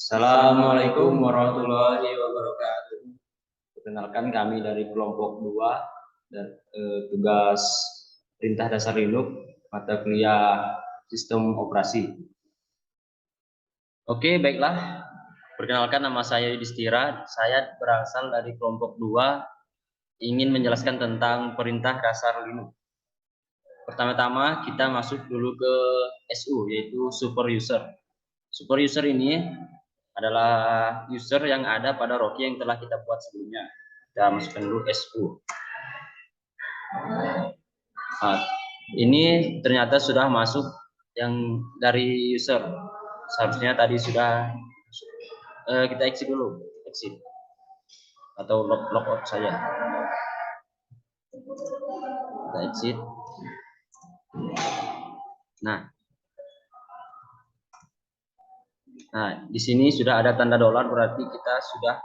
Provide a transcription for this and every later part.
Assalamualaikum warahmatullahi wabarakatuh. Perkenalkan kami dari kelompok 2 dan tugas perintah dasar Linux mata kuliah sistem operasi. Oke, baiklah. Perkenalkan, nama saya Yudhistira. Saya berasal dari kelompok 2, ingin menjelaskan tentang perintah dasar Linux. Pertama-tama kita masuk dulu ke SU, yaitu super user. Super user ini adalah user yang ada pada Rocky yang telah kita buat sebelumnya. Kita masukkan dulu SU. Nah, ini ternyata sudah masuk yang dari user. Seharusnya tadi sudah kita exit dulu, exit atau logout saja. Kita exit. Nah, di sini sudah ada tanda dolar, berarti kita sudah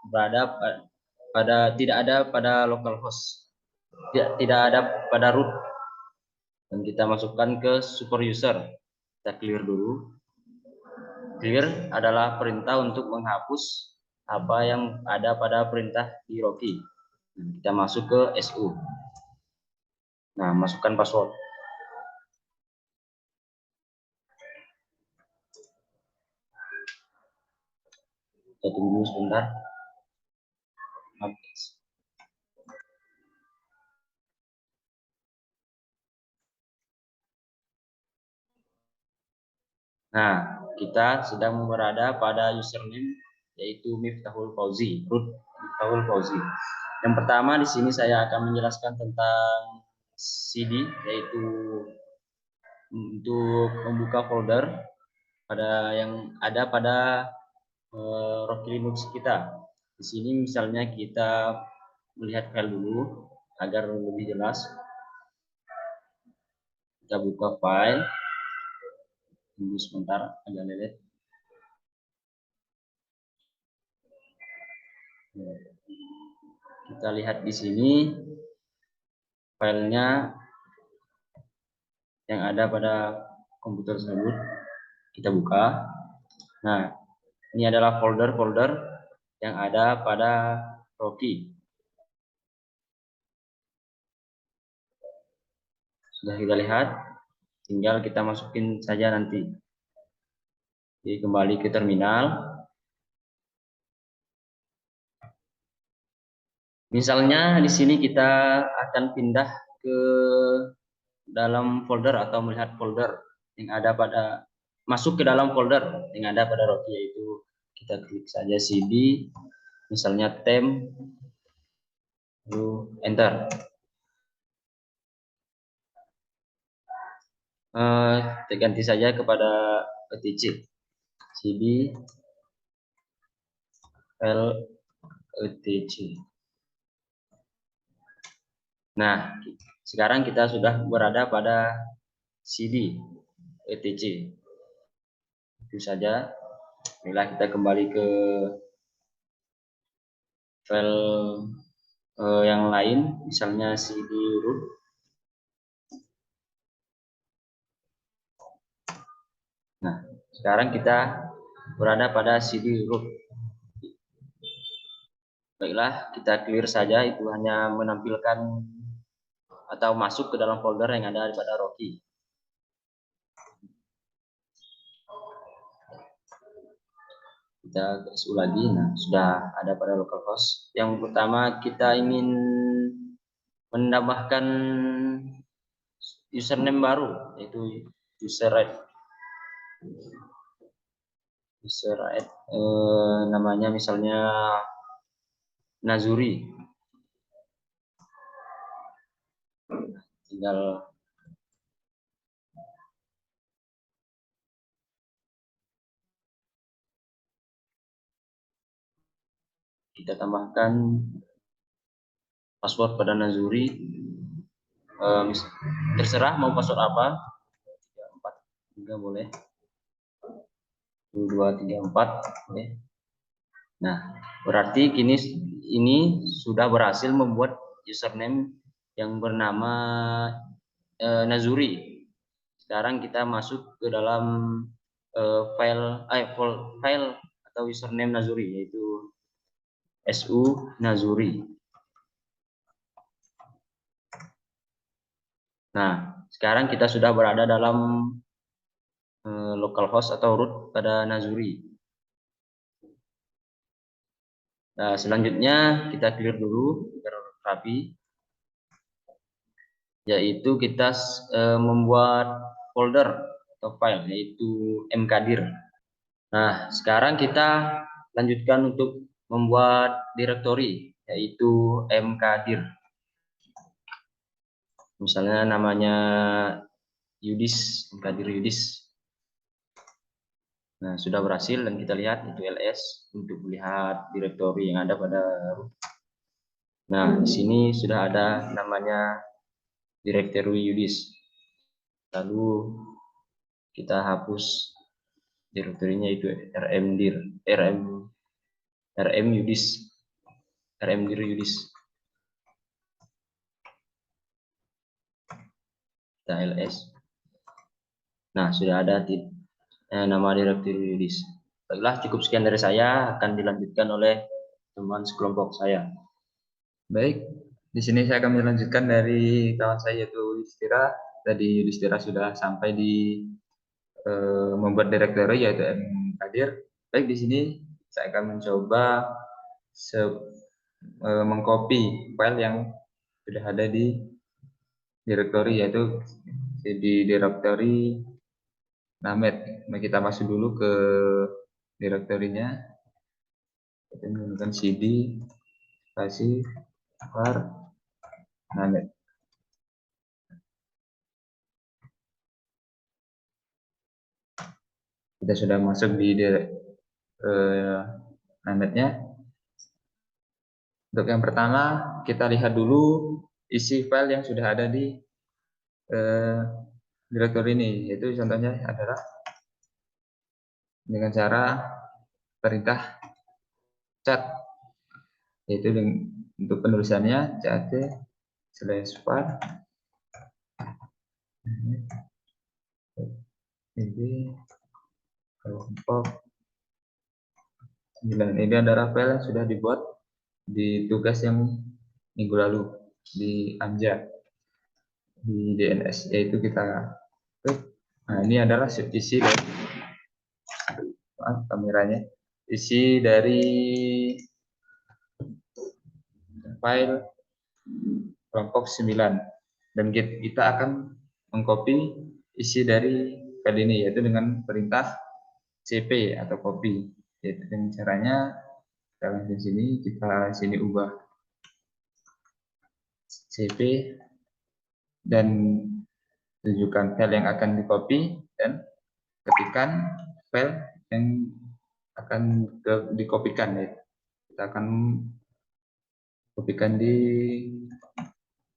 berada tidak ada pada localhost, tidak ada pada root, dan kita masukkan ke super user. Kita clear dulu. Clear adalah perintah untuk menghapus apa yang ada pada perintah di Rocky. Kita masuk ke SU. Nah, masukkan password. Kita tunggu sebentar. Nah, kita sedang berada pada username yaitu Miftahul Fauzi, root Miftahul Fauzi. Yang pertama di sini saya akan menjelaskan tentang CD, yaitu untuk membuka folder pada yang ada pada Rocky Linux kita. Di sini misalnya kita melihat file dulu agar lebih jelas. Kita buka file. Tunggu sebentar, agak lelet. Kita lihat di sini filenya yang ada pada komputer tersebut. Kita buka. Nah, ini adalah folder-folder yang ada pada Rocky. Sudah kita lihat, tinggal kita masukin saja nanti. Jadi kembali ke terminal. Misalnya di sini kita akan pindah ke dalam folder atau melihat folder yang ada pada, masuk ke dalam folder yang ada pada Rocky, yaitu kita klik saja CD, misalnya temp, lalu enter. Kita ganti saja kepada etc. CD file etc. Nah, sekarang kita sudah berada pada CD etc. Itu saja. Inilah kita kembali ke file yang lain, misalnya CD root. Nah, sekarang kita berada pada CD root. Baiklah, kita clear saja, itu hanya menampilkan atau masuk ke dalam folder yang ada pada Rocky. Kita SU lagi. Nah, sudah ada pada localhost. Yang pertama kita ingin menambahkan username baru, yaitu user add namanya misalnya Nazuri. Tinggal kita tambahkan password pada Nazuri. Terserah mau password apa. 3, 4, 3 boleh. 2, 3, 4 boleh. Nah, berarti kini ini sudah berhasil membuat username yang bernama Nazuri. Sekarang kita masuk ke dalam file atau username Nazuri, yaitu SU Nazuri. Nah, sekarang kita sudah berada dalam localhost atau root pada Nazuri. Nah, selanjutnya kita clear dulu biar rapi, yaitu kita membuat folder atau file, yaitu mkdir. Nah, sekarang kita lanjutkan untuk membuat directory, yaitu mkdir. Misalnya namanya Yudis, mkdir Yudis. Nah, sudah berhasil dan kita lihat itu ls untuk melihat directory yang ada pada root. Nah, di sini sudah ada namanya directory Yudis. Lalu kita hapus directory-nya itu rmdir, rm Yudis, rmdir Yudis. Kita ls. Nah, sudah ada nama directory Yudis. Baiklah, cukup sekian dari saya, akan dilanjutkan oleh teman sekelompok saya. Baik, di sini saya akan melanjutkan dari kawan saya yaitu Yudhistira. Tadi Yudhistira sudah sampai di membuat directory yaitu mkdir. Baik, di sini saya akan mencoba mengcopy file yang sudah ada di directory yaitu di directory named. Nah, kita masuk dulu ke directory-nya. Kita menggunakan cd spasi var named. Kita sudah masuk di named-nya. Untuk yang pertama, kita lihat dulu isi file yang sudah ada di directory ini, yaitu contohnya adalah dengan cara perintah cat, yaitu untuk penulisannya cat /var ini kelompok 9. Ini adalah file yang sudah dibuat di tugas yang minggu lalu di Anja di DNS, yaitu kita nah ini adalah isi dari kameranya, isi dari file kelompok 9, dan kita akan mengcopy isi dari file ini yaitu dengan perintah cp atau copy, yaitu dengan caranya di sini kita ubah cp dan tunjukkan file yang akan di copy dan ketikkan file yang akan dikopikan, ya. Kita akan kopikan di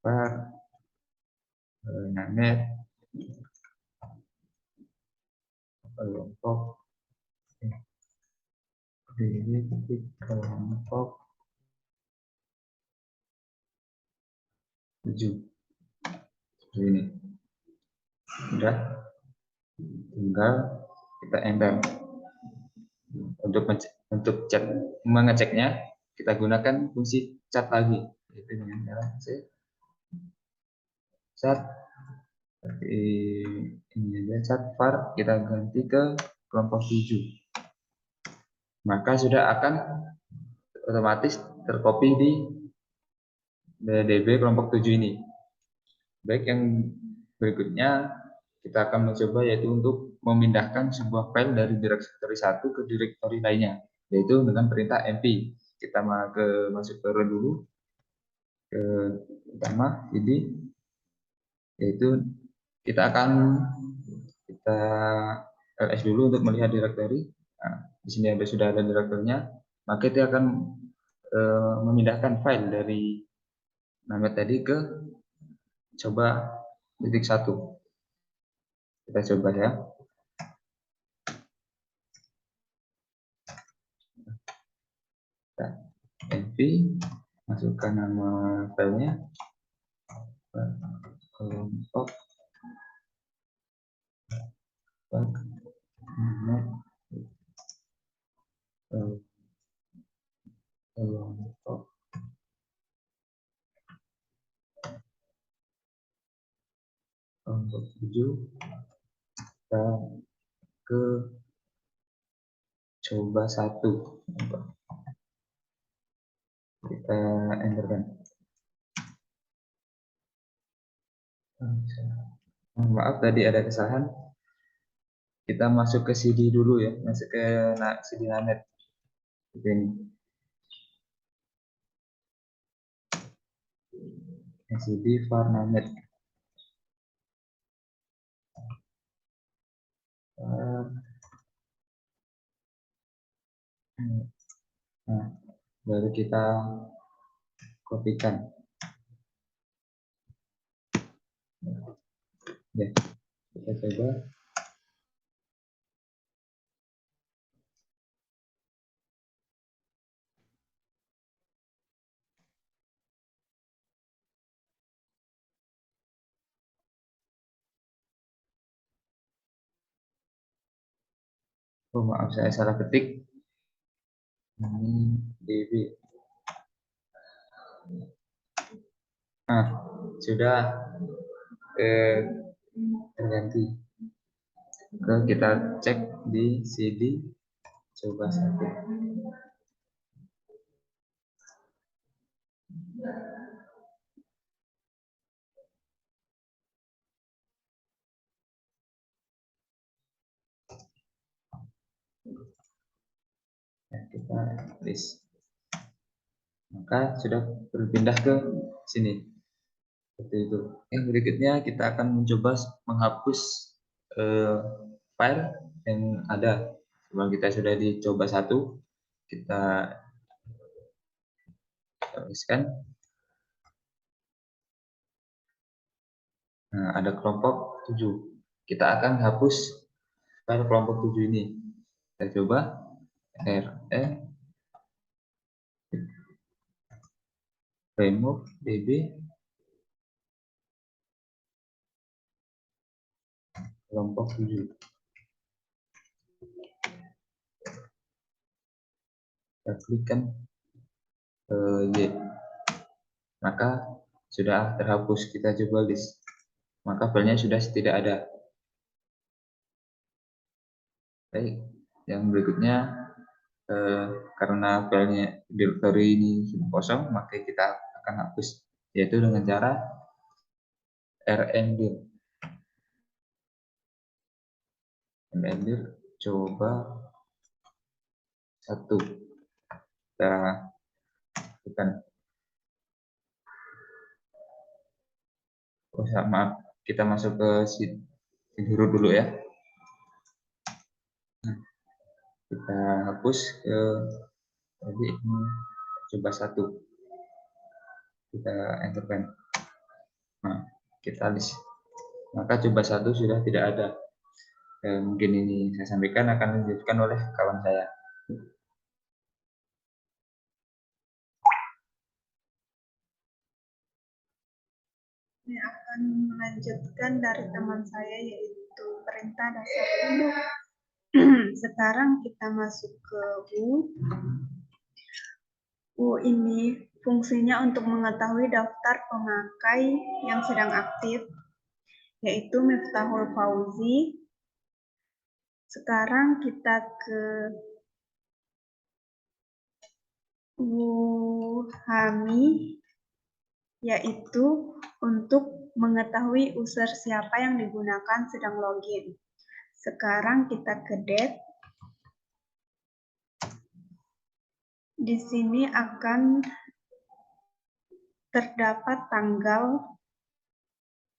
var named kelompok kelompok 7 seperti ini. Sudah, tinggal kita enter. Untuk mengeceknya kita gunakan fungsi cat lagi, yaitu dengan cara cat seperti ini aja, cat var kita ganti ke kelompok 7, maka sudah akan otomatis tercopy di DB kelompok 7 ini. Baik, yang berikutnya kita akan mencoba yaitu untuk memindahkan sebuah file dari directory 1 ke directory lainnya, yaitu dengan perintah mp. Kita masuk ke root dulu, ke pertama ini, yaitu kita ls dulu untuk melihat directory. Nah, di sini sudah ada directory-nya, maka kita akan memindahkan file dari nama tadi ke coba .1. Kita coba ya. mp, masukkan nama filenya kelompok kelompok 7 kita ke coba 1, kita enterkan. Maaf tadi ada kesalahan, kita masuk ke CD dulu ya, masuk ke CD Nanet ini. CD var Nanet. Nah, baru kita kopikan. Ya, kita coba. Oh maaf, saya salah ketik. Ini DB. Nah, sudah terganti. Kita cek di CD coba 1. Ya, kita list. Maka sudah berpindah ke sini. Seperti itu. Yang berikutnya kita akan mencoba menghapus file yang ada. Sebelum kita sudah dicoba 1, kita tuliskan. Nah, ada kelompok 7. Kita akan hapus file kelompok 7 ini. Kita coba RE remove db kelompok 7. Kita klikkan Y. Maka sudah terhapus. Kita coba list. Maka filenya sudah tidak ada. Baik, yang berikutnya karena filenya directory ini sudah kosong, maka kita akan hapus, yaitu dengan cara rmdir. Rmdir coba 1. Kita tekan. Oh, maaf, kita masuk ke CD root dulu ya. Kita hapus ke tadi coba 1. Kita enterkan. Nah, kita list. Maka coba 1 sudah tidak ada. Mungkin ini saya sampaikan akan dilanjutkan oleh kawan saya. Ini akan melanjutkan dari teman saya, yaitu perintah dasar induk. Sekarang kita masuk ke U. U ini fungsinya untuk mengetahui daftar pemakai yang sedang aktif, yaitu Miftahul Fauzi. Sekarang kita ke Wuhami, yaitu untuk mengetahui user siapa yang digunakan sedang login. Sekarang kita ke det. Di sini akan terdapat tanggal,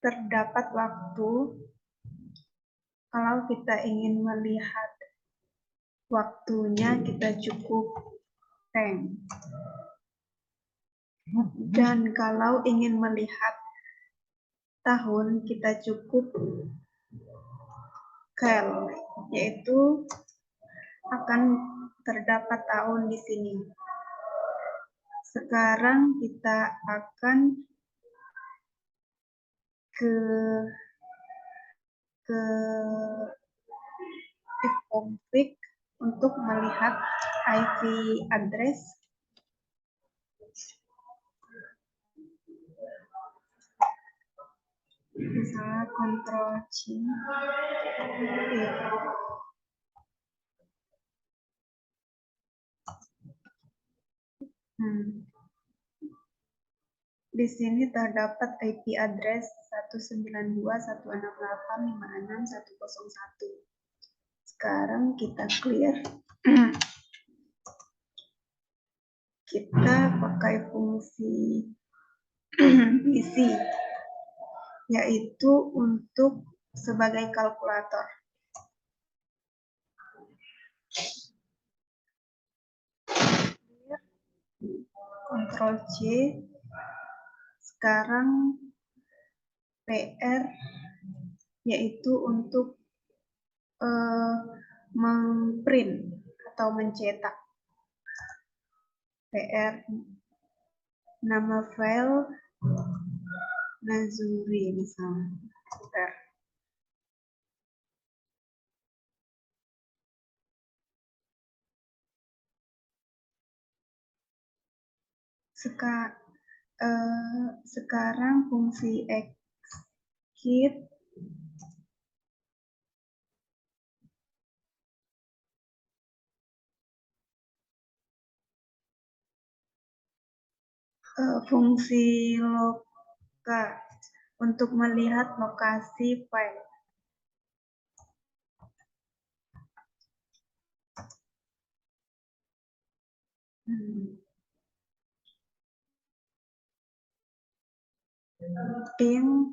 terdapat waktu. Kalau kita ingin melihat waktunya, kita cukup tank. Dan kalau ingin melihat tahun, kita cukup cal, yaitu akan terdapat tahun di sini. Sekarang kita akan ke ifconfig untuk melihat IP address. Misalnya Ctrl C, Di sini terdapat IP address 192.168.56.101. Sekarang kita clear. Kita pakai fungsi PC, yaitu untuk sebagai kalkulator. Ctrl C. Sekarang PR yaitu untuk memprint atau mencetak. PR nama file Nazuri misalnya. Bentar. Sekarang fungsi exit fungsi lokat untuk melihat lokasi file. Ping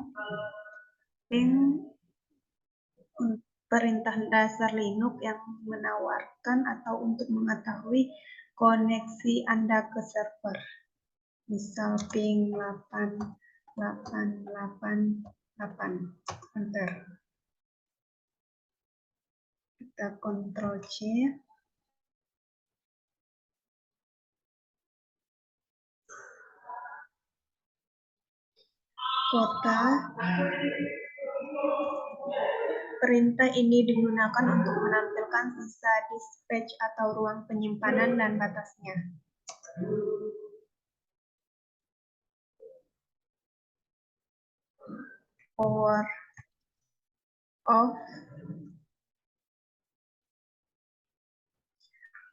perintah dasar Linux yang menawarkan atau untuk mengetahui koneksi Anda ke server. Misal ping 8888. Enter. Kita Ctrl C. Kota. Perintah ini digunakan untuk menampilkan sisa dispatch atau ruang penyimpanan dan batasnya. Power off.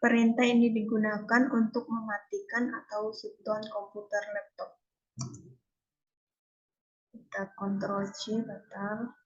Perintah ini digunakan untuk mematikan atau shutdown komputer laptop. Kita Ctrl C, batal.